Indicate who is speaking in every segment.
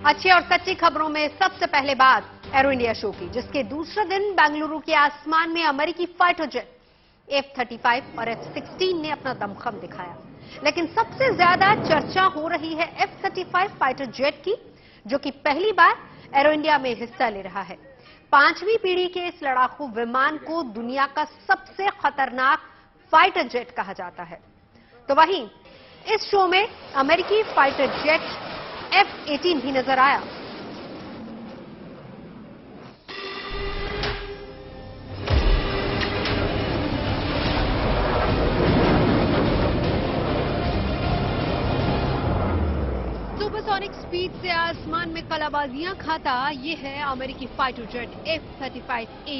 Speaker 1: अच्छी और सच्ची खबरों में सबसे पहले बात एरो इंडिया शो की, जिसके दूसरे दिन बेंगलुरु के आसमान में अमेरिकी फाइटर जेट F-35 और F-16 ने अपना दमखम दिखाया। लेकिन सबसे ज्यादा चर्चा हो रही है F-35 फाइटर जेट की, जो कि पहली बार एरो इंडिया में हिस्सा ले रहा है। 5वीं पीढ़ी के इस लड़ाकू विमान को दुनिया का सबसे खतरनाक फाइटर जेट कहा जाता है। तो वहीं इस शो में अमेरिकी फाइटर जेट F-18 भी नजर आया। सुपरसोनिक स्पीड से आसमान में कलाबाजियां खाता ये है अमेरिकी फाइटर जेट F-35A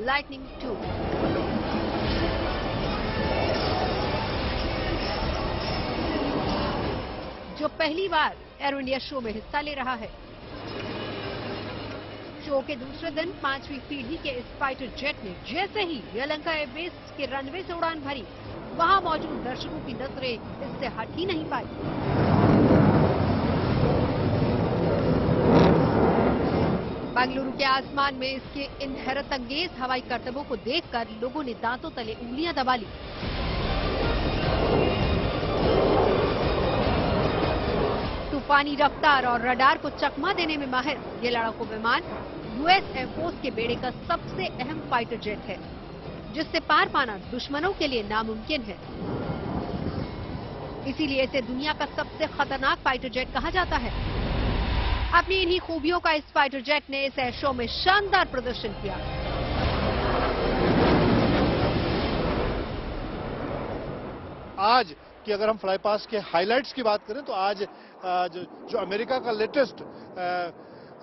Speaker 1: लाइटनिंग 2। जो पहली बार एरो इंडिया शो में हिस्सा ले रहा है। शो के दूसरे दिन 5वीं पीढ़ी के इस फाइटर जेट ने जैसे ही यलहंका एयरबेस के रनवे से उड़ान भरी, वहां मौजूद दर्शकों की नजरें इससे हट ही नहीं पाई। बेंगलुरु के आसमान में इसके इन हैरतअंगेज हवाई करतबों को देखकर लोगों ने दांतों तले उंगलियां दबा ली। तूफानी रफ्तार और रडार को चकमा देने में माहिर ये लड़ाकू विमान यूएस एयरफोर्स के बेड़े का सबसे अहम फाइटर जेट है, जिससे पार पाना दुश्मनों के लिए नामुमकिन है। इसीलिए इसे दुनिया का सबसे खतरनाक फाइटर जेट कहा जाता है। अपनी इन्हीं खूबियों का इस फाइटर जेट ने इस एयर शो में शानदार प्रदर्शन किया।
Speaker 2: आज कि अगर हम फ्लाई पास के हाइलाइट्स की बात करें तो आज जो अमेरिका का लेटेस्ट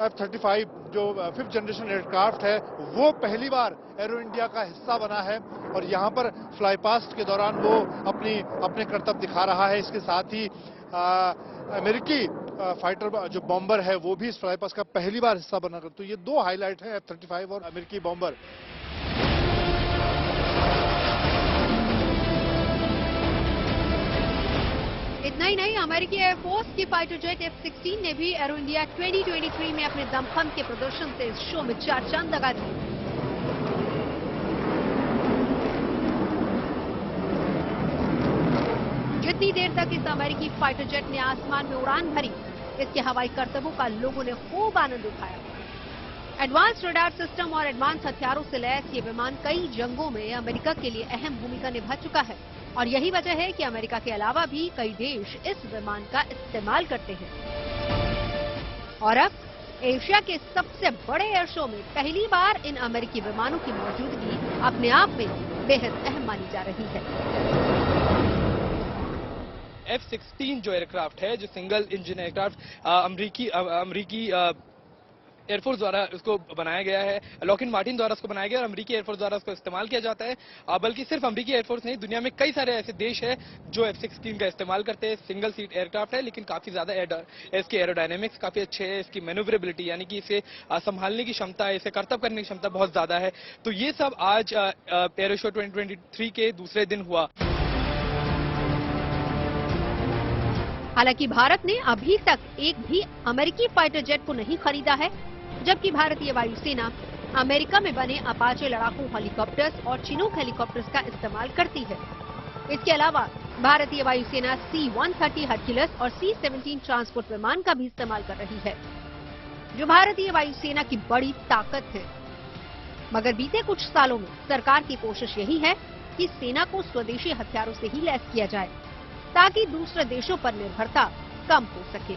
Speaker 2: F-35 जो 5th जनरेशन एयरक्राफ्ट है, वो पहली बार एरो इंडिया का हिस्सा बना है और यहां पर फ्लाई पास्ट के दौरान वो अपने करतब दिखा रहा है। इसके साथ ही अमेरिकी फाइटर जो बॉम्बर है वो भी इस फ्लाई पास्ट का पहली बार हिस्सा बना। तो ये दो हाईलाइट है, F-35 और अमेरिकी बॉम्बर।
Speaker 1: इतना ही नहीं, अमेरिकी एयरफोर्स की फाइटर जेट F-16 ने भी एरो इंडिया 2023 में अपने दमखम के प्रदर्शन से इस शो में चार चांद लगा दिए। जितनी देर तक इस अमेरिकी फाइटर जेट ने आसमान में उड़ान भरी, इसके हवाई करतबों का लोगों ने खूब आनंद उठाया। एडवांस रडार सिस्टम और एडवांस हथियारों से लैस ये विमान कई जंगों में अमेरिका के लिए अहम भूमिका निभा चुका है और यही वजह है कि अमेरिका के अलावा भी कई देश इस विमान का इस्तेमाल करते हैं। और अब एशिया के सबसे बड़े एयर शो में पहली बार इन अमेरिकी विमानों की मौजूदगी अपने आप में बेहद अहम मानी जा रही है।
Speaker 3: F-16 जो एयरक्राफ्ट है, जो सिंगल इंजन एयरक्राफ्ट अमरीकी एयरफोर्स द्वारा उसको बनाया गया है, लॉकहीड मार्टिन द्वारा उसको बनाया गया और अमरीकी एयरफोर्स द्वारा उसको इस्तेमाल किया जाता है। बल्कि सिर्फ अमरीकी एयरफोर्स नहीं, दुनिया में कई सारे ऐसे देश हैं जो F-16 का इस्तेमाल करते हैं। सिंगल सीट एयरक्राफ्ट है, लेकिन काफी ज्यादा इसके एरोडायनेमिक्स काफी अच्छे है, इसकी मैन्यूवरेबिलिटी यानी कि इसे संभालने की क्षमता, इसे करतब करने की क्षमता बहुत ज्यादा है। तो ये सब आज एरो शो 2023 के दूसरे दिन हुआ।
Speaker 1: हालांकि भारत ने अभी तक एक भी अमेरिकी फाइटर जेट को नहीं खरीदा है, जबकि भारतीय वायुसेना अमेरिका में बने अपाचे लड़ाकू हेलीकॉप्टर्स और चिनूक हेलीकॉप्टर्स का इस्तेमाल करती है। इसके अलावा भारतीय वायुसेना C-130 हरक्यूलिस और C-17 ट्रांसपोर्ट विमान का भी इस्तेमाल कर रही है, जो भारतीय वायुसेना की बड़ी ताकत है। मगर बीते कुछ सालों में सरकार की कोशिश यही है कि सेना को स्वदेशी हथियारों से ही लैस किया जाए, ताकि दूसरे देशों पर निर्भरता कम हो सके।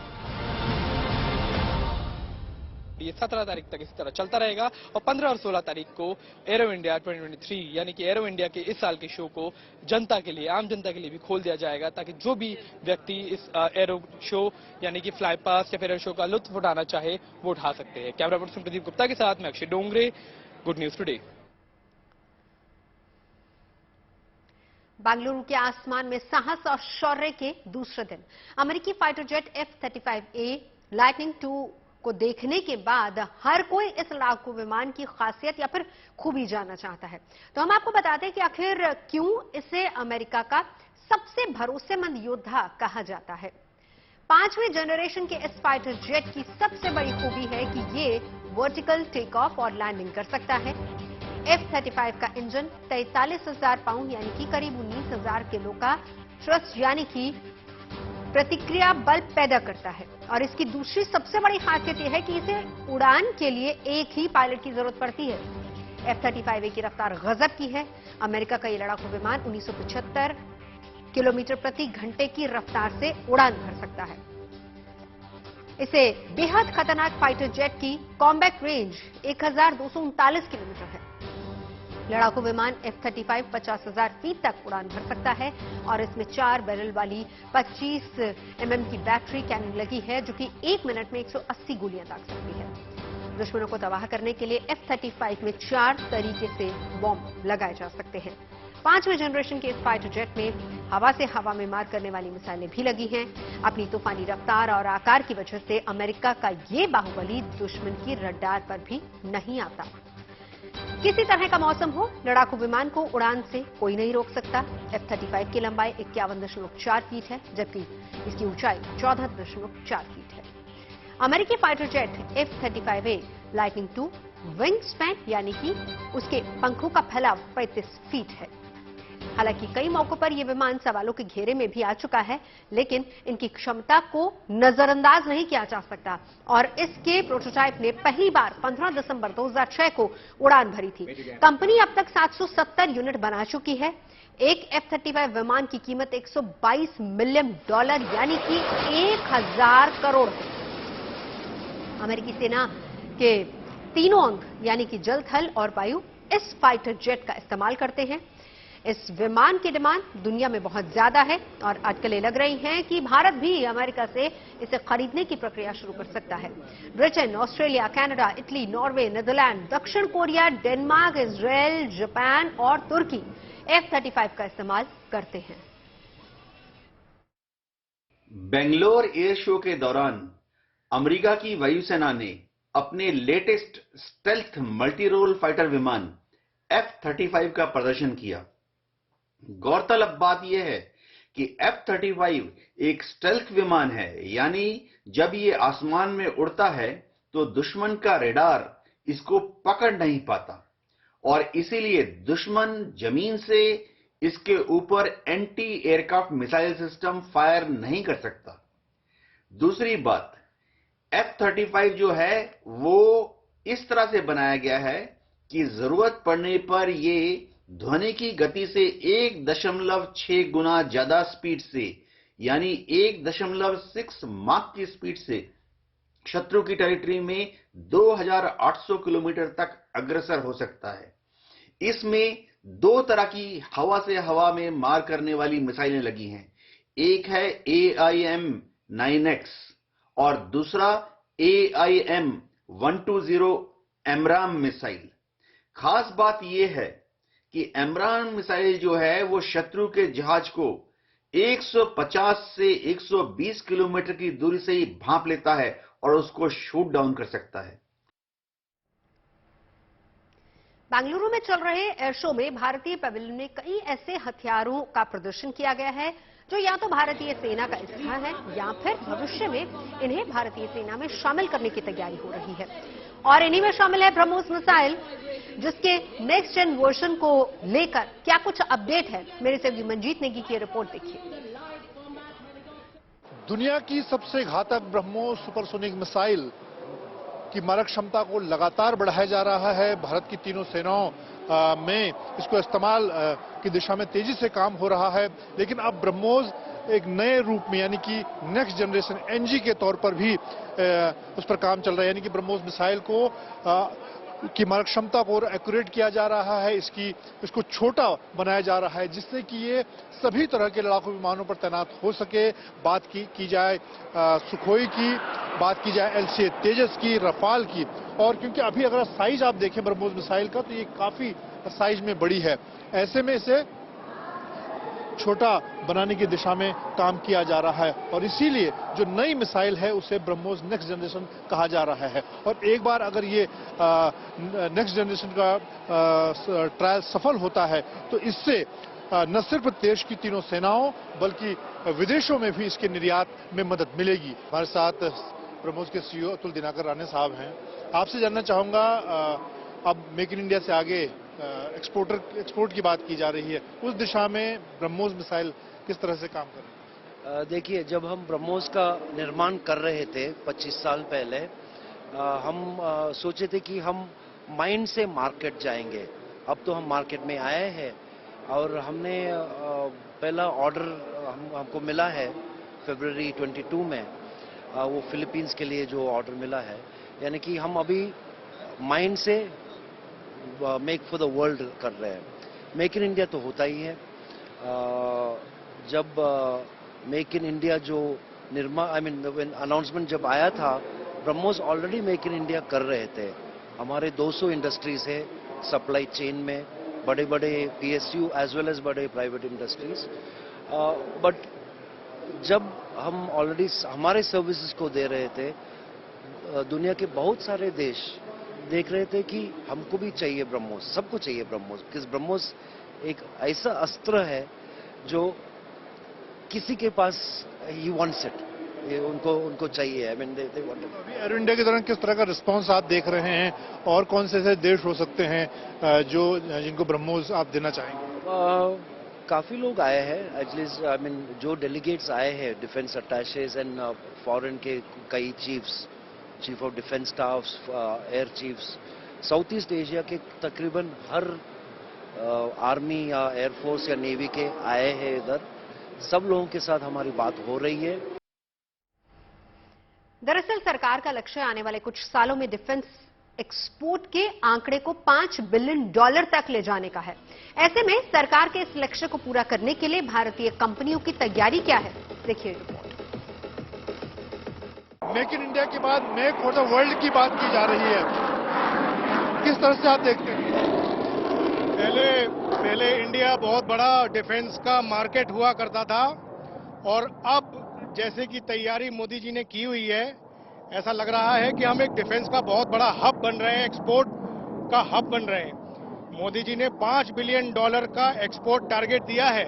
Speaker 3: ये 17 तारीख तक इस तरह चलता रहेगा और 15 और 16 तारीख को एरो इंडिया 2023 यानी कि एरो इंडिया के इस साल के शो को जनता के लिए, आम जनता के लिए भी खोल दिया जाएगा, ताकि जो भी व्यक्ति इस एरो शो यानी कि फ्लाई पास या फिर एरो शो का लुत्फ उठाना चाहे वो उठा सकते हैं। कैमरा पर्सन प्रदीप गुप्ता के साथ मैं Akshay Dongre, good news today.
Speaker 1: Bengaluru के आसमान में साहस और शौर्य के दूसरे दिन अमेरिकी फाइटर जेट F-35A लाइटनिंग 2 को देखने के बाद हर कोई इस लड़ाकू विमान की खासियत या फिर खूबी जानना चाहता है। तो हम आपको बताते हैं कि आखिर क्यों इसे अमेरिका का सबसे भरोसेमंद योद्धा कहा जाता है। 5वें जनरेशन के इस फाइटर जेट की सबसे बड़ी खूबी है कि ये वर्टिकल टेक ऑफ और लैंडिंग कर सकता है। F-35 का इंजन 43,000 पाउंड यानी कि करीब 19,000 किलो का थ्रस्ट यानी कि प्रतिक्रिया बल पैदा करता है। और इसकी दूसरी सबसे बड़ी खासियत यह है कि इसे उड़ान के लिए एक ही पायलट की जरूरत पड़ती है। F-35A की रफ्तार गजब की है। अमेरिका का ये लड़ाकू विमान 1975 किलोमीटर प्रति घंटे की रफ्तार से उड़ान भर सकता है। इसे बेहद खतरनाक फाइटर जेट की कॉम्बैट रेंज 1239 किलोमीटर है। लड़ाकू विमान F-35 50,000 फीट तक उड़ान भर सकता है और इसमें 4 बैरल वाली 25 mm की बैटरी कैनन लगी है, जो कि 1 मिनट में 180 गोलियां दाग सकती है। दुश्मनों को तबाह करने के लिए F-35 में 4 तरीके से बॉम्ब लगाए जा सकते हैं। 5वें जनरेशन के इस फाइटर जेट में हवा से हवा में मार करने वाली मिसाइलें भी लगी हैं। अपनी तूफानी रफ्तार और आकार की वजह से अमेरिका का ये बाहुबली दुश्मन की रडार पर भी नहीं आता। किसी तरह का मौसम हो, लड़ाकू विमान को उड़ान से कोई नहीं रोक सकता। F-35 की लंबाई 51.4 फीट है, जबकि इसकी ऊंचाई 14.4 फीट है। अमेरिकी fighter jet F-35A lightning 2 wing span यानी कि उसके पंखों का फैलाव 35 फीट है। हालांकि कई मौकों पर यह विमान सवालों के घेरे में भी आ चुका है, लेकिन इनकी क्षमता को नजरअंदाज नहीं किया जा सकता और इसके प्रोटोटाइप ने पहली बार 15 दिसंबर 2006 को उड़ान भरी थी। कंपनी अब तक 770 यूनिट बना चुकी है। एक F-35 विमान की कीमत $122 मिलियन यानी कि 1,000 करोड़ है। अमेरिकी सेना के तीनों अंग यानी कि जल, थल और वायु इस फाइटर जेट का इस्तेमाल करते हैं। इस विमान की डिमांड दुनिया में बहुत ज्यादा है और अटकलें लग रही हैं कि भारत भी अमेरिका से इसे खरीदने की प्रक्रिया शुरू कर सकता है। Britain, Australia, Canada, Italy, Norway, Netherlands, दक्षिण कोरिया, डेनमार्क, इजराइल, जापान और तुर्की F-35 का इस्तेमाल करते हैं।
Speaker 4: बेंगलोर एयर शो के दौरान अमेरिका की वायुसेना ने अपने latest stealth multi role fighter विमान F-35 का प्रदर्शन किया। गौरतलब बात यह है कि F-35 एक स्टेल्थ विमान है, यानी जब यह आसमान में उड़ता है तो दुश्मन का रेडार इसको पकड़ नहीं पाता और इसीलिए दुश्मन जमीन से इसके ऊपर anti aircraft missile system fire नहीं कर सकता। दूसरी बात, F-35 जो है वो इस तरह से बनाया गया है कि जरूरत पड़ने पर ये ध्वनि की गति से 1.6 गुना ज्यादा स्पीड से यानी 1.6 माक की स्पीड से शत्रु की टेरिटरी में 2,800 किलोमीटर तक अग्रसर हो सकता है। इसमें 2 तरह की हवा से हवा में मार करने वाली मिसाइलें लगी हैं। एक है AIM-9X और दूसरा AIM-120 एमराम मिसाइल। खास बात यह है कि एमराम मिसाइल जो है वो शत्रु के जहाज को 150 से 120 किलोमीटर की दूरी से ही भांप लेता है और उसको शूट डाउन कर सकता है।
Speaker 1: बेंगलुरु में चल रहे एयर शो में भारतीय पवेलियन में कई ऐसे हथियारों का प्रदर्शन किया गया है जो या तो भारतीय सेना का हिस्सा है या फिर भविष्य में इन्हें भारतीय सेना में शामिल करने की तैयारी हो रही है। और इन्हीं में शामिल है ब्रह्मोस मिसाइल, जिसके नेक्स्ट जेन वर्जन को लेकर क्या कुछ अपडेट है, मेरे सहयोगी मंजीत नेगी की रिपोर्ट देखिए।
Speaker 2: दुनिया की सबसे घातक ब्रह्मोस सुपरसोनिक मिसाइल की मारक क्षमता को लगातार बढ़ाया जा रहा है। भारत की तीनों सेनाओं में इसको इस्तेमाल की दिशा में तेजी से काम हो रहा है, लेकिन अब ब्रह्मोस एक नए रूप में यानी कि नेक्स्ट जनरेशन NG के तौर पर भी उस पर काम चल रहा है। यानी कि ब्रह्मोस मिसाइल को की मारक क्षमता को एक्यूरेट किया जा रहा है, इसको छोटा बनाया जा रहा है जिससे कि ये सभी तरह के लड़ाकू विमानों पर तैनात हो सके। बात की जाए सुखोई की, बात की जाए LCA तेजस की, रफाल की, और क्योंकि अभी अगर साइज आप देखें ब्रह्मोस मिसाइल का तो ये काफी साइज में बड़ी है, ऐसे में इसे छोटा बनाने की दिशा में काम किया जा रहा है और इसीलिए जो नई मिसाइल है उसे ब्रह्मोस नेक्स्ट जनरेशन कहा जा रहा है। और एक बार अगर ये नेक्स्ट जनरेशन का ट्रायल सफल होता है तो इससे न सिर्फ देश की तीनों सेनाओं बल्कि विदेशों में भी इसके निर्यात में मदद मिलेगी। हमारे साथ ब्रह्मोस के सीईओ अतुल दिनाकर राणे साहब हैं। आपसे जानना चाहूंगा, अब मेक इन इंडिया से आगे एक्सपोर्ट की बात की जा रही है, उस दिशा में ब्रह्मोस मिसाइल किस तरह से काम कर रहे हैं?
Speaker 5: देखिए, जब हम ब्रह्मोस का निर्माण कर रहे थे 25 साल पहले, हम सोचे थे कि हम माइंड से मार्केट जाएंगे। अब तो हम मार्केट में आए हैं और हमने पहला ऑर्डर हमको मिला है फरवरी 22 में, वो फिलीपींस के लिए जो ऑर्डर मिला है। यानी कि हम अभी माइंड से मेक फॉर द वर्ल्ड कर रहे हैं। मेक इन इंडिया तो होता ही है। जब मेक इन इंडिया जो अनाउंसमेंट जब आया था, BrahMos already make in India कर रहे थे। हमारे 200 इंडस्ट्रीज है सप्लाई चेन में, बड़े बड़े पीएसयू एज वेल एज बड़े प्राइवेट इंडस्ट्रीज। बट जब हम ऑलरेडी हमारे सर्विसेज को दे रहे थे, दुनिया के बहुत सारे देश देख रहे थे कि हमको भी चाहिए ब्रह्मोस, सबको चाहिए ब्रह्मोस, क्योंकि ब्रह्मोस एक ऐसा अस्त्र है जो किसी के पास ही वांट्स इट, ये उनको चाहिए। I mean they want it.
Speaker 2: अभी एरो इंडिया के दौरान किस तरह का रिस्पांस आप देख रहे हैं और कौन से ऐसे देश हो सकते हैं जिनको ब्रह्मोस आप देना चाहेंगे?
Speaker 5: काफी लोग आए हैं, एटलीस्ट आई मीन जो डेलीगेट्स आए हैं, डिफेंस अटैचेज एंड फॉरेन के कई chief of defence staffs, air chiefs, south east Asia के तकरीबन हर आर्मी या एयरफोर्स या नेवी के आए हैं इधर। सब लोगों के साथ हमारी बात हो रही है।
Speaker 1: दरअसल सरकार का लक्ष्य आने वाले कुछ सालों में डिफेंस एक्सपोर्ट के आंकड़े को $5 बिलियन तक ले जाने का है। ऐसे में सरकार के इस लक्ष्य को पूरा करने के लिए भारतीय कंपनियों की तैयारी क्या है, देखिए रिपोर्ट।
Speaker 2: मेक इन इंडिया के बाद मेक फॉर द वर्ल्ड की बात की जा रही है, किस तरह से आप देखते हैं?
Speaker 6: पहले इंडिया बहुत बड़ा डिफेंस का मार्केट हुआ करता था और अब जैसे कि तैयारी मोदी जी ने की हुई है, ऐसा लग रहा है कि हम एक डिफेंस का बहुत बड़ा हब बन रहे हैं, एक्सपोर्ट का हब बन रहे हैं। मोदी जी ने $5 बिलियन का एक्सपोर्ट टारगेट दिया है,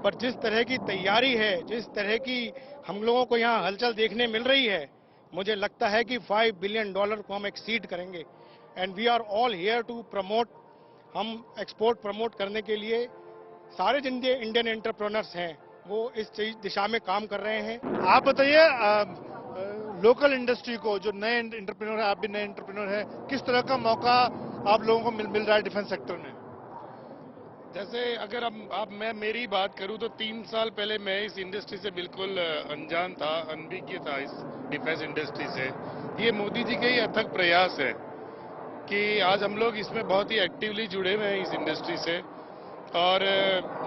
Speaker 6: पर जिस तरह की तैयारी है, जिस तरह की हम लोगों को यहाँ हलचल देखने मिल रही है, मुझे लगता है कि $5 बिलियन को हम एक्सीड करेंगे। And we are all here to promote. हम एक्सपोर्ट प्रमोट करने के लिए सारे जितने इंडियन एंटरप्रेन्योर्स हैं वो इस दिशा में काम कर रहे हैं।
Speaker 2: आप बताइए, लोकल इंडस्ट्री को, जो नए एंटरप्रेन्योर है, आप भी नए एंटरप्रेन्योर हैं, किस तरह का मौका आप लोगों को मिल रहा है डिफेंस सेक्टर में?
Speaker 7: जैसे अगर मैं मेरी बात करूं तो 3 साल पहले मैं इस इंडस्ट्री से बिल्कुल अनजान था, अनभिज्ञ था इस डिफेंस इंडस्ट्री से। ये मोदी जी के ही अथक प्रयास है कि आज हम लोग इसमें बहुत ही एक्टिवली जुड़े हुए हैं इस इंडस्ट्री से। और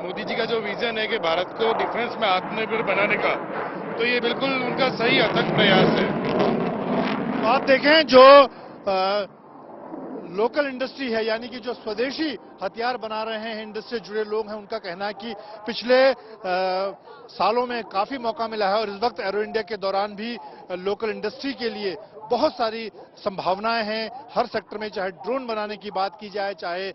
Speaker 7: मोदी जी का जो विजन है कि भारत को डिफेंस में आत्मनिर्भर बनाने का, तो ये बिल्कुल उनका सही अथक प्रयास है।
Speaker 2: तो आप देखें, जो लोकल इंडस्ट्री है, यानी कि जो स्वदेशी हथियार बना रहे हैं, इंडस्ट्री से जुड़े लोग हैं, उनका कहना है कि पिछले सालों में काफी मौका मिला है और इस वक्त एरो इंडिया के दौरान भी लोकल इंडस्ट्री के लिए बहुत सारी संभावनाएं हैं हर सेक्टर में। चाहे ड्रोन बनाने की बात की जाए, चाहे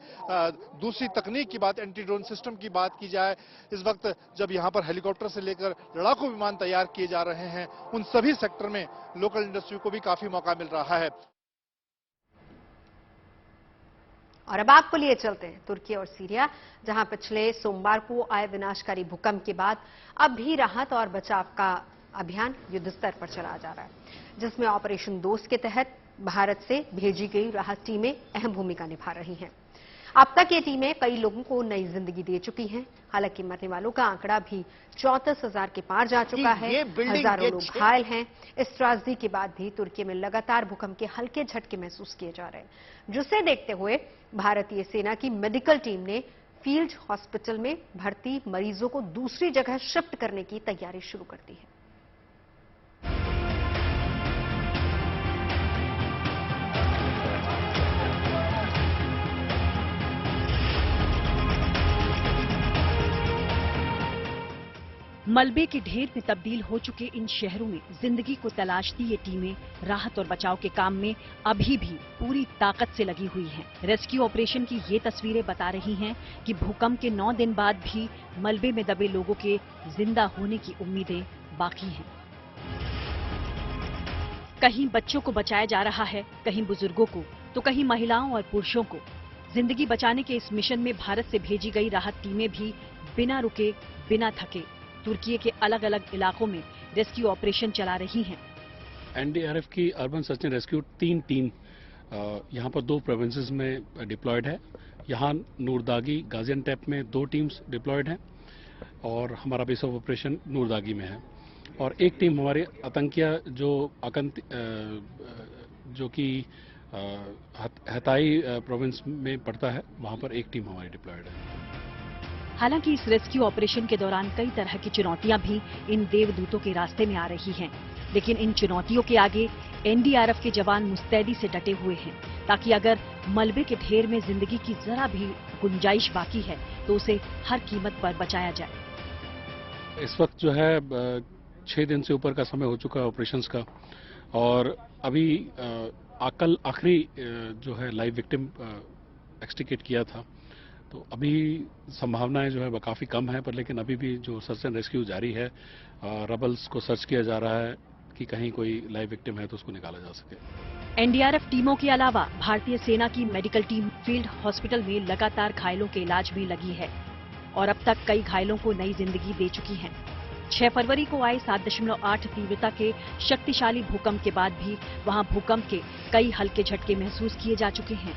Speaker 2: दूसरी तकनीक की बात, एंटी ड्रोन सिस्टम की बात की जाए। इस वक्त जब यहां पर हेलीकॉप्टर से लेकर लड़ाकू विमान तैयार किए जा रहे हैं, उन सभी सेक्टर में लोकल इंडस्ट्री को भी काफी मौका मिल रहा है।
Speaker 1: और अब आपको लिए चलते हैं तुर्की और सीरिया, जहां पिछले सोमवार को आए विनाशकारी भूकंप के बाद अब भी राहत और बचाव का अभियान युद्ध स्तर पर चलाया जा रहा है, जिसमें ऑपरेशन दोस्त के तहत भारत से भेजी गई राहत टीमें अहम भूमिका निभा रही हैं। अब तक ये टीमें कई लोगों को नई जिंदगी दे चुकी हैं। हालांकि मरने वालों का आंकड़ा भी 34,000 के पार जा चुका है। हजारों लोग घायल हैं। इस त्रासदी के बाद भी तुर्की में लगातार भूकंप के हल्के झटके महसूस किए जा रहे हैं, जिसे देखते हुए भारतीय सेना की मेडिकल टीम ने फील्ड हॉस्पिटल में भर्ती मरीजों को दूसरी जगह शिफ्ट करने की तैयारी शुरू कर दी है।
Speaker 8: मलबे के ढेर में तब्दील हो चुके इन शहरों में जिंदगी को तलाशती ये टीमें राहत और बचाव के काम में अभी भी पूरी ताकत से लगी हुई हैं। रेस्क्यू ऑपरेशन की ये तस्वीरें बता रही हैं कि भूकंप के 9 दिन बाद भी मलबे में दबे लोगों के जिंदा होने की उम्मीदें बाकी हैं। कहीं बच्चों को बचाया जा रहा है, कहीं बुजुर्गों को, तो कहीं महिलाओं और पुरुषों को। जिंदगी बचाने के इस मिशन में भारत से भेजी गई राहत टीमें भी बिना रुके, बिना थके तुर्की के अलग अलग इलाकों में रेस्क्यू ऑपरेशन चला रही हैं।
Speaker 9: एनडीआरएफ की urban search and rescue 3 team यहाँ पर 2 प्रोविंसेस में डिप्लॉयड है। यहाँ नूरदागी, गाजियानटेप में 2 टीम्स डिप्लॉयड हैं और हमारा बेस ऑफ ऑपरेशन नूरदागी में है। और एक टीम हमारे आतंकिया जो कि हताई प्रोविंस में पड़ता है, वहाँ पर एक टीम हमारी डिप्लॉयड है।
Speaker 8: हालांकि इस रेस्क्यू ऑपरेशन के दौरान कई तरह की चुनौतियां भी इन देवदूतों के रास्ते में आ रही हैं, लेकिन इन चुनौतियों के आगे एनडीआरएफ के जवान मुस्तैदी से डटे हुए हैं, ताकि अगर मलबे के ढेर में जिंदगी की जरा भी गुंजाइश बाकी है तो उसे हर कीमत पर बचाया जाए।
Speaker 9: इस वक्त जो है 6 दिन से ऊपर का समय हो चुका है ऑपरेशंस का, और अभी कल आखिरी जो है लाइव विक्टिम एक्सट्रिकेट किया था, तो अभी संभावनाएं जो है काफी कम है, पर लेकिन अभी भी जो सर्च एंड रेस्क्यू जारी है, रबल्स को सर्च किया जा रहा है कि कहीं कोई लाइव विक्टिम है तो उसको निकाला जा सके।
Speaker 8: एनडीआरएफ टीमों के अलावा भारतीय सेना की मेडिकल टीम फील्ड हॉस्पिटल में लगातार घायलों के इलाज में लगी है और अब तक कई घायलों को नई जिंदगी दे चुकी है। 6 फरवरी को आए 7.8 तीव्रता के शक्तिशाली भूकंप के बाद भी वहां भूकंप के कई हल्के झटके महसूस किए जा चुके हैं।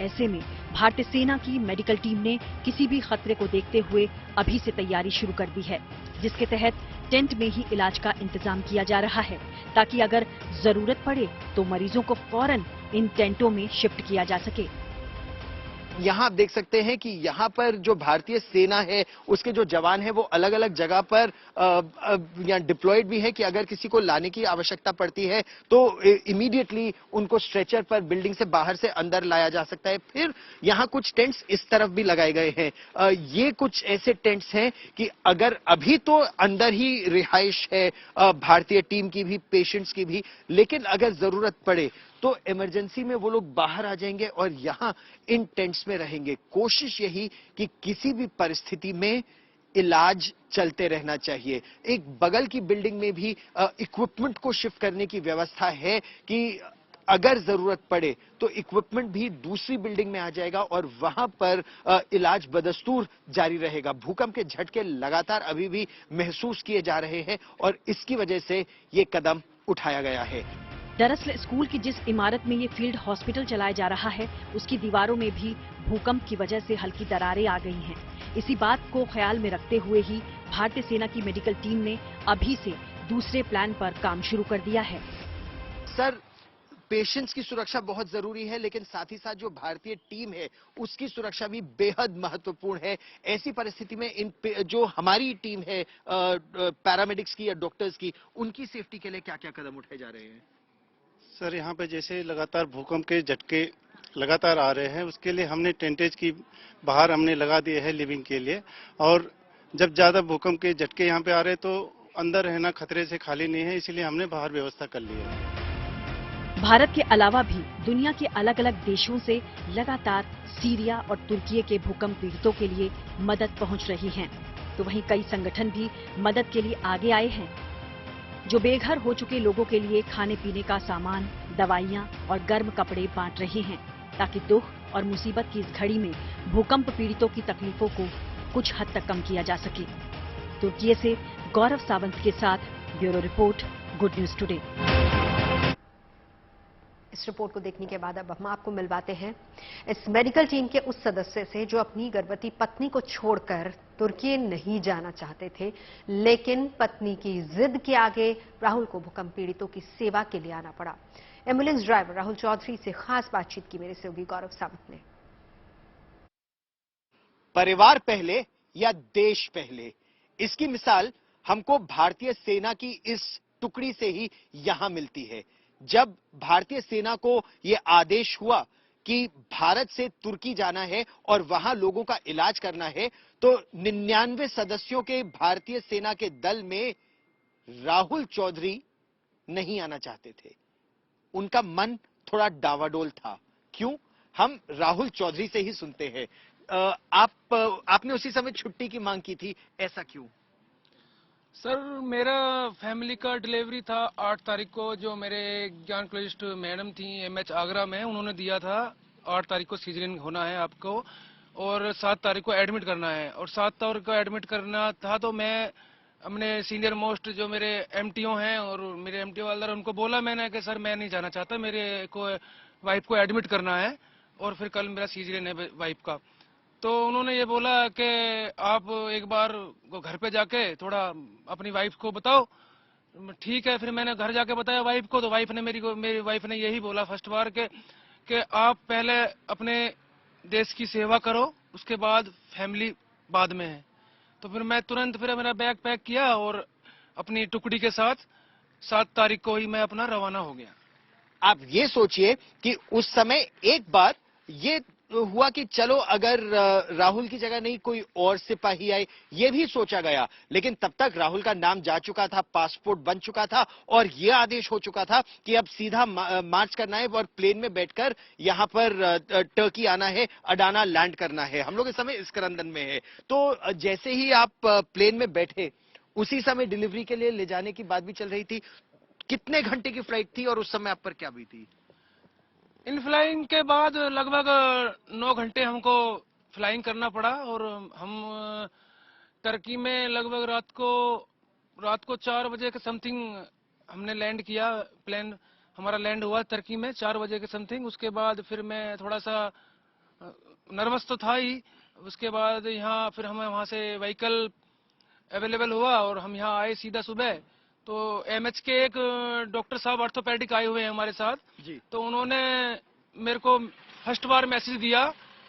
Speaker 8: ऐसे में भारतीय सेना की मेडिकल टीम ने किसी भी खतरे को देखते हुए अभी से तैयारी शुरू कर दी है, जिसके तहत टेंट में ही इलाज का इंतजाम किया जा रहा है, ताकि अगर जरूरत पड़े तो मरीजों को फौरन इन टेंटों में शिफ्ट किया जा सके।
Speaker 10: यहाँ आप देख सकते हैं कि यहाँ पर जो भारतीय सेना है उसके जो जवान हैं वो अलग अलग जगह पर यहाँ डिप्लॉयड भी है कि अगर किसी को लाने की आवश्यकता पड़ती है तो इमीडिएटली उनको स्ट्रेचर पर बिल्डिंग से बाहर से अंदर लाया जा सकता है। फिर यहाँ कुछ टेंट्स इस तरफ भी लगाए गए हैं। ये कुछ ऐसे टेंट्स हैं कि अगर अभी तो अंदर ही रिहाइश है भारतीय टीम की भी, पेशेंट्स की भी, लेकिन अगर जरूरत पड़े तो इमरजेंसी में वो लोग बाहर आ जाएंगे और यहां इन टेंट्स में रहेंगे। कोशिश यही कि किसी भी परिस्थिति में इलाज चलते रहना चाहिए। एक बगल की बिल्डिंग में भी इक्विपमेंट को शिफ्ट करने की व्यवस्था है कि अगर जरूरत पड़े तो इक्विपमेंट भी दूसरी बिल्डिंग में आ जाएगा और वहां पर इलाज बदस्तूर जारी रहेगा। भूकंप के झटके लगातार अभी भी महसूस किए जा रहे हैं और इसकी वजह से ये कदम उठाया गया है।
Speaker 8: दरअसल स्कूल की जिस इमारत में ये फील्ड हॉस्पिटल चलाया जा रहा है उसकी दीवारों में भी भूकंप की वजह से हल्की दरारें आ गई हैं। इसी बात को ख्याल में रखते हुए ही भारतीय सेना की मेडिकल टीम ने अभी से दूसरे प्लान पर काम शुरू कर दिया है।
Speaker 10: सर, पेशेंट्स की सुरक्षा बहुत जरूरी है, लेकिन साथ ही साथ जो भारतीय टीम है उसकी सुरक्षा भी बेहद महत्वपूर्ण है। ऐसी परिस्थिति में जो हमारी टीम है पैरामेडिक्स की या डॉक्टर्स की, उनकी सेफ्टी के लिए क्या क्या कदम उठाए जा रहे हैं?
Speaker 6: सर, यहाँ पे जैसे लगातार भूकंप के झटके लगातार आ रहे हैं, उसके लिए हमने टेंटेज की बाहर हमने लगा दिए है लिविंग के लिए, और जब ज्यादा भूकंप के झटके यहाँ पे आ रहे हैं तो अंदर रहना खतरे से खाली नहीं है, इसलिए हमने बाहर व्यवस्था कर ली है।
Speaker 8: भारत के अलावा भी दुनिया के अलग अलग देशों से लगातार सीरिया और तुर्की के भूकंप पीड़ितों के लिए मदद पहुंच रही है, तो वहीं कई संगठन भी मदद के लिए आगे आए हैं, जो बेघर हो चुके लोगों के लिए खाने पीने का सामान, दवाइयां और गर्म कपड़े बांट रहे हैं, ताकि दुख और मुसीबत की इस घड़ी में भूकंप पीड़ितों की तकलीफों को कुछ हद तक कम किया जा सके। तुर्की से गौरव सावंत के साथ bureau report, good news today.
Speaker 1: इस रिपोर्ट को देखने के बाद अब हम आपको मिलवाते हैं इस मेडिकल टीम के उस सदस्य से जो अपनी गर्भवती पत्नी को छोड़कर तुर्की नहीं जाना चाहते थे, लेकिन पत्नी की जिद के आगे राहुल को भूकंप पीड़ितों की सेवा के लिए आना पड़ा। एम्बुलेंस ड्राइवर राहुल चौधरी से खास बातचीत की मेरे सहयोगी गौरव सावंत ने।
Speaker 10: परिवार पहले या देश पहले, इसकी मिसाल हमको भारतीय सेना की इस टुकड़ी से ही यहां मिलती है। जब भारतीय सेना को यह आदेश हुआ कि भारत से तुर्की जाना है और वहां लोगों का इलाज करना है, तो 99 सदस्यों के भारतीय सेना के दल में राहुल चौधरी नहीं आना चाहते थे। उनका मन थोड़ा डावाडोल था। क्यों? हम राहुल चौधरी से ही सुनते हैं। आपने उसी समय छुट्टी की मांग की थी, ऐसा क्यों?
Speaker 3: सर, मेरा फैमिली का डिलीवरी था 8 तारीख को, जो मेरे ज्ञानकोलिस्ट मैडम थी एमएच आगरा में, उन्होंने दिया था 8 तारीख को सीजरिंग होना है आपको और 7 तारीख को एडमिट करना है। और 7 तारीख को एडमिट करना था तो मैं अपने सीनियर मोस्ट जो मेरे एमटीओ हैं और मेरे एमटीओ वाले उनको बोला मैंने कि सर मैं नहीं जाना चाहता, मेरे को वाइफ को एडमिट करना है और फिर कल मेरा सीजरियन है वाइफ का। तो उन्होंने ये बोला कि आप एक बार घर पे जाके थोड़ा अपनी वाइफ को बताओ। ठीक है, फिर मैंने घर जाके बताया वाइफ को, तो मेरी वाइफ ने यही बोला फर्स्ट बार कि आप पहले अपने देश की सेवा करो, उसके बाद फैमिली बाद में है। तो फिर मैं तुरंत फिर मेरा बैग पैक किया और अपनी टुकड़ी के साथ 7 तारीख को ही मैं अपना रवाना हो गया।
Speaker 10: आप ये सोचिए कि उस समय एक बार ये हुआ कि चलो अगर राहुल की जगह नहीं कोई और सिपाही आए, ये भी सोचा गया, लेकिन तब तक राहुल का नाम जा चुका था, पासपोर्ट बन चुका था और ये आदेश हो चुका था कि अब सीधा मार्च करना है और प्लेन में बैठकर यहां पर टर्की आना है, अडाना लैंड करना है। हम लोग इस समय स्कंदन में है। तो जैसे ही आप प्लेन में बैठे, उसी समय डिलीवरी के लिए ले जाने की बात भी चल रही थी। कितने घंटे की फ्लाइट थी और उस समय आप पर क्या बीती?
Speaker 3: इन फ्लाइंग के बाद लगभग 9 घंटे हमको फ्लाइंग करना पड़ा और हम टर्की में लगभग रात को 4 बजे के समथिंग हमने लैंड किया। प्लेन हमारा लैंड हुआ टर्की में 4 बजे के समथिंग। उसके बाद फिर मैं थोड़ा सा नर्वस तो था ही। उसके बाद यहाँ फिर हमें वहाँ से व्हीकल अवेलेबल हुआ और हम यहाँ आए सीधा सुबह। तो एमएच के एक डॉक्टर साहब ऑर्थोपेडिक आए हुए हैं हमारे साथ जी। तो उन्होंने मेरे को फर्स्ट बार मैसेज दिया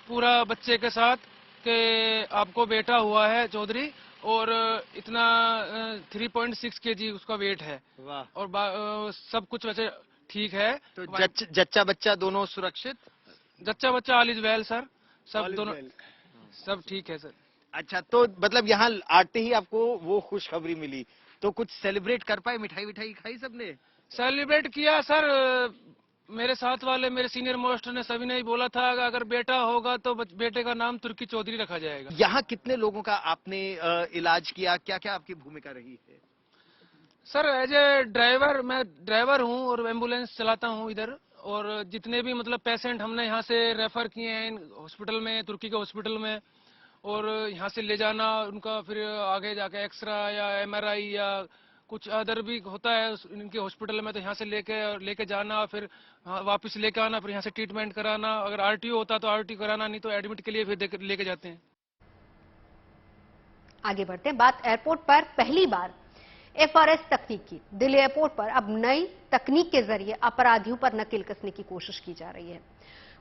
Speaker 3: पूरा बच्चे के साथ कि आपको बेटा हुआ है चौधरी और इतना 3.6 kg उसका वेट है। वाह। और सब कुछ वैसे ठीक है।
Speaker 10: तो जच्चा बच्चा दोनों सुरक्षित?
Speaker 3: जच्चा बच्चा ऑल इज वेल सर, सब दोनों सब ठीक है सर।
Speaker 10: अच्छा, तो मतलब यहाँ आते ही आपको वो खुशखबरी मिली, तो कुछ सेलिब्रेट कर पाए? मिठाई विठाई खाई सबने?
Speaker 3: सेलिब्रेट किया सर। मेरे साथ वाले मेरे सीनियर मोस्ट ने सभी ने ही बोला था अगर बेटा होगा तो बेटे का नाम तुर्की चौधरी रखा जाएगा।
Speaker 10: यहाँ कितने लोगों का आपने इलाज किया? क्या क्या आपकी भूमिका रही है?
Speaker 3: सर एज ए ड्राइवर, मैं ड्राइवर हूँ और एम्बुलेंस चलाता हूँ इधर। और जितने भी मतलब पेशेंट हमने यहाँ से रेफर किए हैं हॉस्पिटल में, तुर्की के हॉस्पिटल में, और यहाँ से ले जाना उनका फिर आगे जाके एक्सरा या एमआरआई या कुछ अदर भी होता है इनके हॉस्पिटल में, तो यहाँ से लेके जाना, फिर वापस लेके आना, फिर यहाँ से ट्रीटमेंट कराना। अगर आरटीओ होता तो आरटीओ कराना, नहीं तो एडमिट के लिए फिर लेके जाते हैं।
Speaker 1: आगे बढ़ते हैं। बात एयरपोर्ट पर पहली बार एफआरएस तकनीक की। दिल्ली एयरपोर्ट पर अब नई तकनीक के जरिए अपराधियों पर नकेल कसने की कोशिश की जा रही है।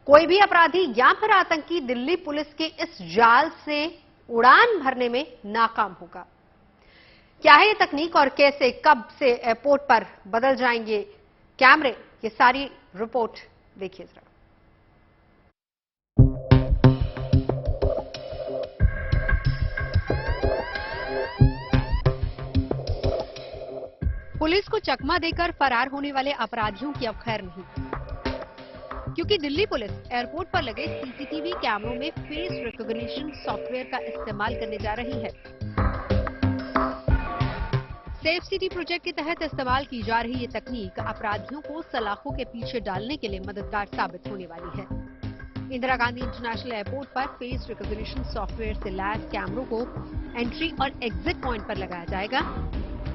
Speaker 1: कोई भी अपराधी या फिर आतंकी दिल्ली पुलिस के इस जाल से उड़ान भरने में नाकाम होगा। क्या है ये तकनीक और कैसे कब से एयरपोर्ट पर बदल जाएंगे कैमरे, ये सारी रिपोर्ट देखिए जरा। पुलिस को चकमा देकर फरार होने वाले अपराधियों की अब खैर नहीं, क्योंकि दिल्ली पुलिस एयरपोर्ट पर लगे सीसीटीवी कैमरों में फेस रिकॉग्निशन सॉफ्टवेयर का इस्तेमाल करने जा रही है। सेफ सिटी प्रोजेक्ट के तहत इस्तेमाल की जा रही ये तकनीक अपराधियों को सलाखों के पीछे डालने के लिए मददगार साबित होने वाली है। इंदिरा गांधी इंटरनेशनल एयरपोर्ट पर फेस रिकॉग्निशन सॉफ्टवेयर से लैस कैमरों को एंट्री और एग्जिट पॉइंट पर लगाया जाएगा।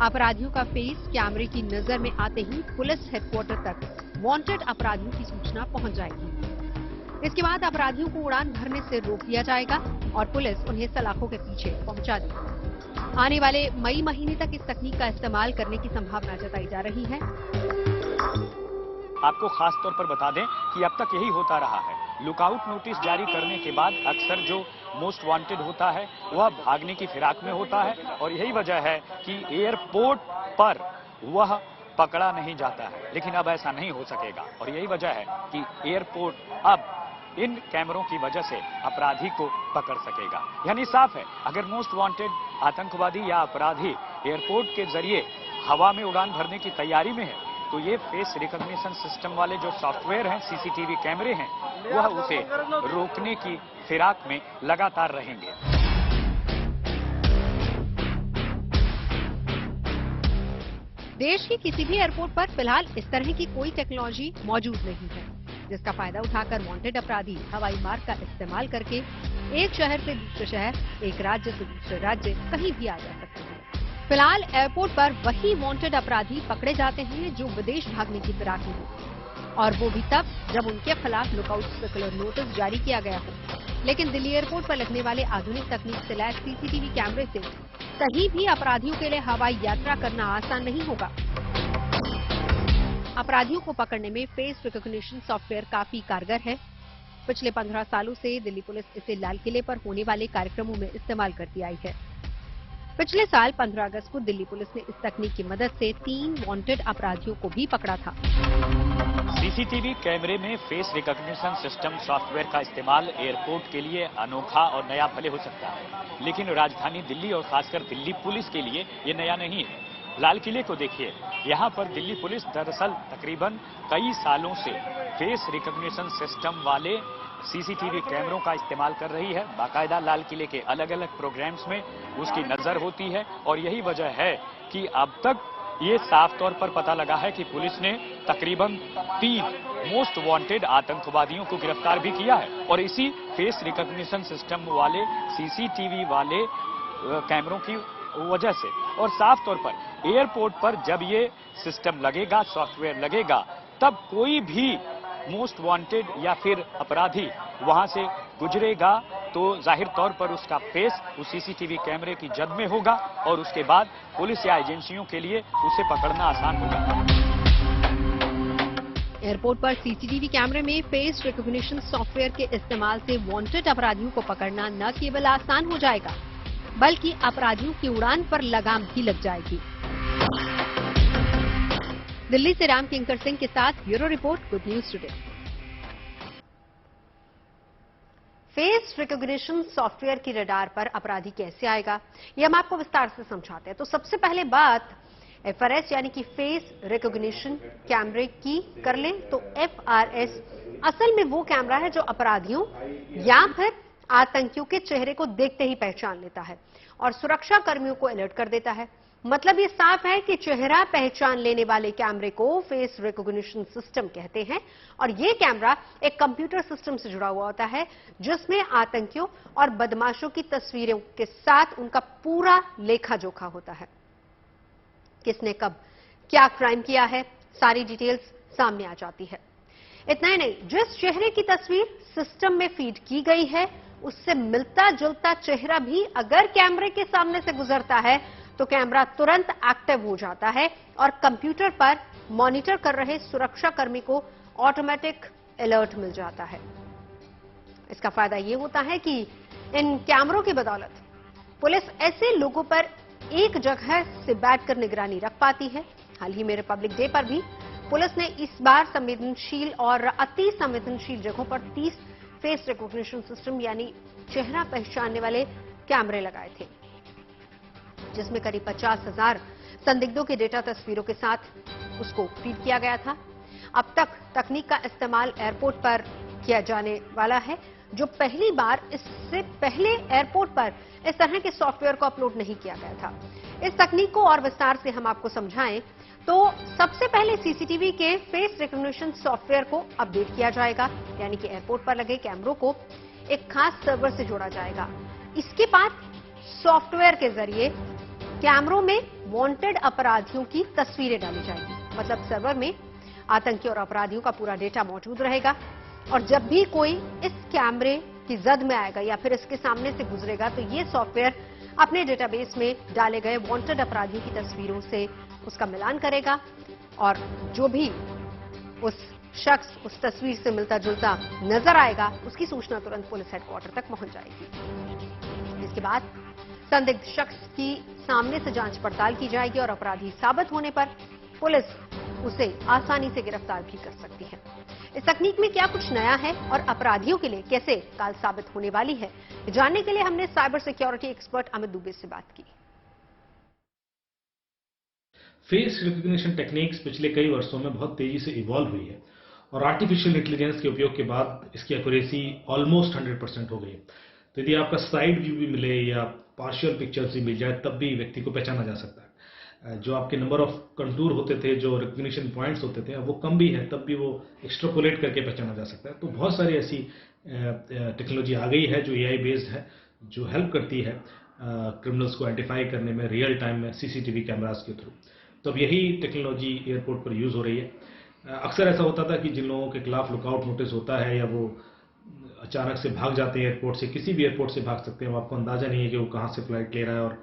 Speaker 1: अपराधियों का फेस कैमरे की नजर में आते ही पुलिस हेडक्वार्टर तक वांटेड अपराधियों की सूचना पहुंच जाएगी। इसके बाद अपराधियों को उड़ान भरने से रोक दिया जाएगा और पुलिस उन्हें सलाखों के पीछे पहुंचा देगी। आने वाले मई महीने तक इस तकनीक का इस्तेमाल करने की संभावना जताई जा रही है।
Speaker 11: आपको खास तौर पर बता दें कि अब तक यही होता रहा है। लुकआउट नोटिस जारी करने के बाद अक्सर जो मोस्ट वांटेड होता है वह भागने की फिराक में होता है और यही वजह है कि एयरपोर्ट पर वह पकड़ा नहीं जाता है। लेकिन अब ऐसा नहीं हो सकेगा और यही वजह है कि एयरपोर्ट अब इन कैमरों की वजह से अपराधी को पकड़ सकेगा। यानी साफ है, अगर मोस्ट वांटेड आतंकवादी या अपराधी एयरपोर्ट के जरिए हवा में उड़ान भरने की तैयारी में है, तो ये फेस रिकॉग्निशन सिस्टम वाले जो सॉफ्टवेयर हैं, सीसीटीवी कैमरे हैं, वह उसे रोकने की फिराक में लगातार रहेंगे।
Speaker 1: देश के किसी भी एयरपोर्ट पर फिलहाल इस तरह की कोई टेक्नोलॉजी मौजूद नहीं है, जिसका फायदा उठाकर वांटेड अपराधी हवाई मार्ग का इस्तेमाल करके एक शहर से दूसरे शहर, एक राज्य से दूसरे राज्य कहीं भी आ जा सकते हैं। फिलहाल एयरपोर्ट पर वही वांटेड अपराधी पकड़े जाते हैं जो विदेश भागने की फिराक में हो, और वो भी तब जब उनके खिलाफ लुकआउट सर्कुलर नोटिस जारी किया गया हो। लेकिन दिल्ली एयरपोर्ट पर लगने वाले आधुनिक तकनीक से लैस सीसीटीवी कैमरे से कहीं भी अपराधियों के लिए हवाई यात्रा करना आसान नहीं होगा। अपराधियों को पकड़ने में फेस रिकॉग्निशन सॉफ्टवेयर काफी कारगर है। पिछले 15 सालों से दिल्ली पुलिस इसे लाल किले पर होने वाले कार्यक्रमों में इस्तेमाल करती आई है। पिछले साल 15 अगस्त को दिल्ली पुलिस ने इस तकनीक की मदद से 3 वांटेड अपराधियों को भी पकड़ा था।
Speaker 11: सीसीटीवी कैमरे में फेस रिकॉग्निशन सिस्टम सॉफ्टवेयर का इस्तेमाल एयरपोर्ट के लिए अनोखा और नया भले हो सकता है, लेकिन राजधानी दिल्ली और खासकर दिल्ली पुलिस के लिए ये नया नहीं है। लाल किले को देखिए, यहाँ पर दिल्ली पुलिस दरअसल तकरीबन कई सालों से फेस रिकॉग्निशन सिस्टम वाले सीसीटीवी कैमरों का इस्तेमाल कर रही है। बाकायदा लाल किले के अलग अलग प्रोग्राम्स में उसकी नजर होती है, और यही वजह है कि अब तक ये साफ तौर पर पता लगा है कि पुलिस ने तकरीबन 3 मोस्ट वांटेड आतंकवादियों को गिरफ्तार भी किया है, और इसी फेस रिकॉग्निशन सिस्टम वाले सीसीटीवी वाले कैमरों की वजह से। और साफ तौर पर एयरपोर्ट पर जब ये सिस्टम लगेगा, सॉफ्टवेयर लगेगा, तब कोई भी मोस्ट वांटेड या फिर अपराधी वहां से गुजरेगा तो जाहिर तौर पर उसका फेस उस सीसीटीवी कैमरे की जद में होगा, और उसके बाद पुलिस या एजेंसियों के लिए उसे पकड़ना आसान होगा।
Speaker 1: एयरपोर्ट पर सीसीटीवी कैमरे में फेस रिकॉग्निशन सॉफ्टवेयर के इस्तेमाल से वांटेड अपराधियों को पकड़ना न केवल आसान हो जाएगा, बल्कि अपराधियों की उड़ान पर लगाम भी लग जाएगी। दिल्ली से राम किंकर सिंह के साथ bureau report, good news today. Face recognition software की रडार पर अपराधी कैसे आएगा, ये हम आपको विस्तार से समझाते हैं। तो सबसे पहले बात FRS यानी कि फेस रिकॉग्निशन कैमरे की कर लें, तो FRS असल में वो कैमरा है जो अपराधियों या फिर आतंकियों के चेहरे को देखते ही पहचान लेता है और सुरक्षा कर्मियों को अलर्ट कर देता है। मतलब ये साफ है कि चेहरा पहचान लेने वाले कैमरे को फेस रिकॉग्निशन सिस्टम कहते हैं, और ये कैमरा एक कंप्यूटर सिस्टम से जुड़ा हुआ होता है जिसमें आतंकियों और बदमाशों की तस्वीरों के साथ उनका पूरा लेखा जोखा होता है। किसने कब क्या क्राइम किया है, सारी डिटेल्स सामने आ जाती है। इतना ही नहीं, जिस चेहरे की तस्वीर सिस्टम में फीड की गई है उससे मिलता जुलता चेहरा भी अगर कैमरे के सामने से गुजरता है तो कैमरा तुरंत एक्टिव हो जाता है और कंप्यूटर पर मॉनिटर कर रहे सुरक्षा कर्मी को ऑटोमेटिक अलर्ट मिल जाता है। इसका फायदा यह होता है कि इन कैमरों की बदौलत पुलिस ऐसे लोगों पर एक जगह से बैठकर निगरानी रख पाती है। हाल ही में रिपब्लिक डे पर भी पुलिस ने इस बार संवेदनशील और अति संवेदनशील जगहों पर 30 फेस रिकॉग्निशन सिस्टम यानी चेहरा पहचानने वाले कैमरे लगाए थे, जिसमें करीब 50,000 संदिग्धों के डेटा तस्वीरों के साथ उसको फीड किया गया था। अब तक तकनीक का इस्तेमाल एयरपोर्ट पर किया जाने वाला है, जो पहली बार इससे पहले एयरपोर्ट पर इस तरह के सॉफ्टवेयर को अपलोड नहीं किया गया था। इस तकनीक को और विस्तार से हम आपको समझाएं तो सबसे पहले सीसीटीवी के फेस रिकॉग्निशन सॉफ्टवेयर को अपडेट किया जाएगा, यानी कि एयरपोर्ट पर लगे कैमरों को एक खास सर्वर से जोड़ा जाएगा। इसके बाद सॉफ्टवेयर के जरिए कैमरों में वांटेड अपराधियों की तस्वीरें डाली जाएंगी। मतलब सर्वर में आतंकी और अपराधियों का पूरा डेटा मौजूद रहेगा, और जब भी कोई इस कैमरे की जद में आएगा या फिर इसके सामने से गुजरेगा तो ये सॉफ्टवेयर अपने डेटाबेस में डाले गए वांटेड अपराधियों की तस्वीरों से उसका मिलान करेगा, और जो भी उस शख्स उस तस्वीर से मिलता जुलता नजर आएगा उसकी सूचना तुरंत पुलिस हेडक्वार्टर तक पहुंच जाएगी। इसके बाद संदिग्ध शख्स की सामने से जांच पड़ताल की जाएगी और अपराधी साबित होने पर पुलिस उसे आसानी से गिरफ्तार भी कर सकती है। इस तकनीक में क्या कुछ नया है और अपराधियों के लिए कैसे काल साबित होने वाली है, जानने के लिए हमने cyber security expert Amit Dubey से बात की।
Speaker 12: फेस रिकॉग्निशन टेक्निक्स पिछले कई वर्षों में बहुत तेजी से इवॉल्व हुई है और आर्टिफिशियल इंटेलिजेंस के उपयोग के बाद इसकी एक्यूरेसी ऑलमोस्ट 100% हो गई है। तो यदि आपका साइड व्यू भी मिले या पार्शियल पिक्चर्स भी मिल जाए तब भी व्यक्ति को पहचाना जा सकता है। जो आपके नंबर ऑफ कंटूर होते थे, जो रिकॉग्निशन पॉइंट्स होते थे, वो कम भी है तब भी वो एक्स्ट्रापोलेट करके पहचाना जा सकता है। तो बहुत सारी ऐसी टेक्नोलॉजी आ गई है जो एआई बेस्ड है, जो हेल्प करती है क्रिमिनल्स को आइडेंटिफाई करने में रियल टाइम में सीसीटीवी कैमरास के थ्रू। तो अब यही टेक्नोलॉजी एयरपोर्ट पर यूज हो रही है। अक्सर ऐसा होता था कि जिन लोगों के खिलाफ लुकआउट नोटिस होता है या वो अचानक से भाग जाते हैं एयरपोर्ट से, किसी भी एयरपोर्ट से भाग सकते हैं, वो आपको अंदाजा नहीं है कि वो कहाँ से फ्लाइट ले रहा है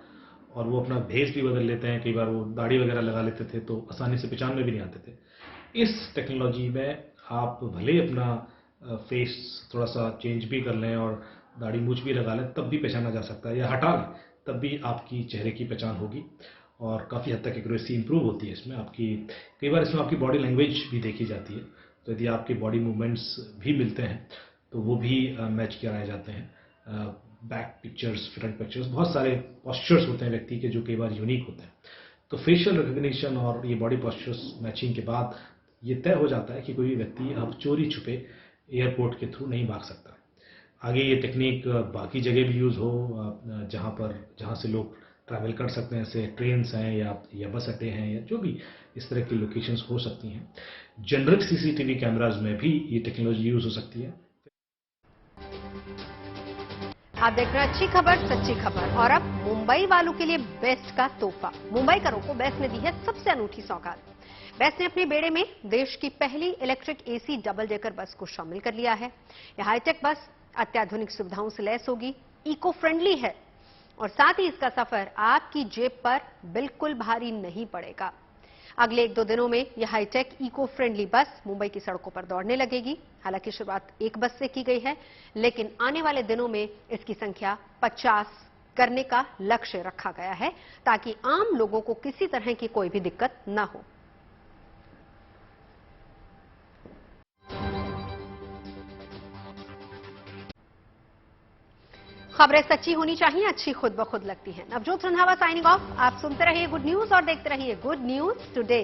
Speaker 12: और वो अपना भेष भी बदल लेते हैं। कई बार वो दाढ़ी वगैरह लगा लेते थे तो आसानी से पहचान में भी नहीं आते थे। इस टेक्नोलॉजी में आप भले ही अपना फेस थोड़ा सा चेंज भी कर लें और दाढ़ी मूछ भी लगा लें तब भी पहचाना जा सकता है, या हटा लें तब भी आपकी चेहरे की पहचान होगी और काफ़ी हद तक एक्यूरेसी इंप्रूव होती है इसमें। आपकी कई बार इसमें आपकी बॉडी लैंग्वेज भी देखी जाती है, तो यदि आपके बॉडी मूवमेंट्स भी मिलते हैं तो वो भी मैच कराए जाते हैं। बैक पिक्चर्स, फ्रंट पिक्चर्स, बहुत सारे पॉस्चर्स होते हैं व्यक्ति के जो कई बार यूनिक होते हैं। तो फेशियल रिकॉग्निशन और ये बॉडी पॉस्चर्स मैचिंग के बाद ये तय हो जाता है कि कोई व्यक्ति अब चोरी छुपे एयरपोर्ट के थ्रू नहीं भाग सकता। आगे ये टेक्निक बाकी जगह भी यूज़ हो, जहाँ से लोग ट्रैवल कर सकते हैं, जैसे ट्रेन्स हैं या बस अड्डे हैं या जो भी इस तरह की लोकेशंस हो सकती हैं। जेनरिक सीसीटीवी कैमराज में भी ये टेक्नोलॉजी यूज़ हो सकती है।
Speaker 1: आप देख रहे हैं अच्छी खबर सच्ची खबर, और अब मुंबई वालों के लिए बेस्ट का तोहफा। मुंबईकरों को बेस्ट ने दी है सबसे अनूठी सौगात। बेस्ट ने अपने बेड़े में देश की पहली electric AC double decker bus को शामिल कर लिया है। यह हाईटेक बस अत्याधुनिक सुविधाओं से लैस होगी, इको फ्रेंडली है और साथ ही इसका सफर आपकी जेब पर बिल्कुल भारी नहीं पड़ेगा। अगले 1-2 दिनों में यह हाईटेक इको फ्रेंडली बस मुंबई की सड़कों पर दौड़ने लगेगी। हालांकि शुरुआत एक बस से की गई है, लेकिन आने वाले दिनों में इसकी संख्या 50 करने का लक्ष्य रखा गया है ताकि आम लोगों को किसी तरह की कोई भी दिक्कत न हो। खबरें सच्ची होनी चाहिए, अच्छी खुद ब खुद लगती हैं। Navjot Randhawa signing off. आप सुनते रहिए गुड न्यूज और देखते रहिए गुड न्यूज टुडे।